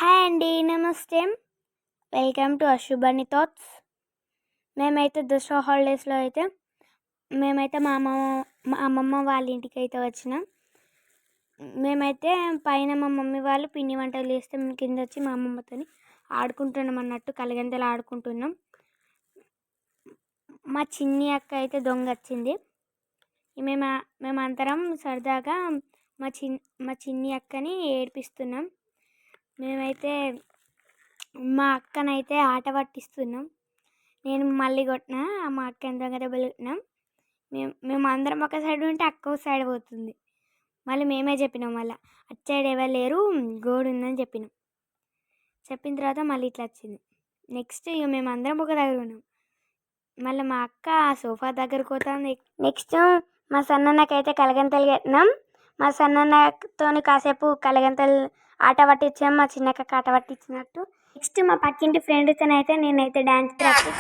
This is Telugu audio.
హాయ్ అండి, నమస్తే. వెల్కమ్ టు అశుభని థాట్స్. మేమైతే దసరా హాలిడేస్లో అయితే మా అమ్మమ్మ వాళ్ళ ఇంటికి అయితే వచ్చినాం. మేమైతే పైన మా మమ్మీ వాళ్ళు పిండి వంటలు చేస్తే మేము కింద వచ్చి మా అమ్మమ్మతో ఆడుకుంటున్నాం అన్నట్టు, కలిగంతలు ఆడుకుంటున్నాం. మా చిన్ని అక్క అయితే దొంగ వచ్చింది. మేమందరం సరదాగా మా చిన్ని అక్కని ఏడిపిస్తున్నాం. మేమైతే మా అక్కనైతే ఆట పట్టిస్తున్నాం. నేను మళ్ళీ కొట్టిన, మా అక్క దొంగ దెబ్బలు కొట్టినాం. మేము అందరం ఒక సైడ్ ఉంటే అక్క ఒక సైడ్ పోతుంది. మళ్ళీ మేమే చెప్పినాం, మళ్ళీ అటు సైడ్ ఎవరు లేరు, గోడు ఉందని చెప్పిన తర్వాత మళ్ళీ ఇట్లా వచ్చింది. నెక్స్ట్ ఇక మేము అందరం ఒక దగ్గర ఉన్నాం. మళ్ళీ మా అక్క సోఫా దగ్గరకు పోతుంది. నెక్స్ట్ మా సన్నన్నకైతే కలగంతలు కట్టినాం. మా సన్నన్నతో కాసేపు కలగంతలు ఆట పట్టించాం, మా చిన్నక్క ఆట పట్టించినట్టు. నెక్స్ట్ మా పక్కింటి ఫ్రెండ్తో అయితే నేనైతే డాన్స్ ప్రాక్టీస్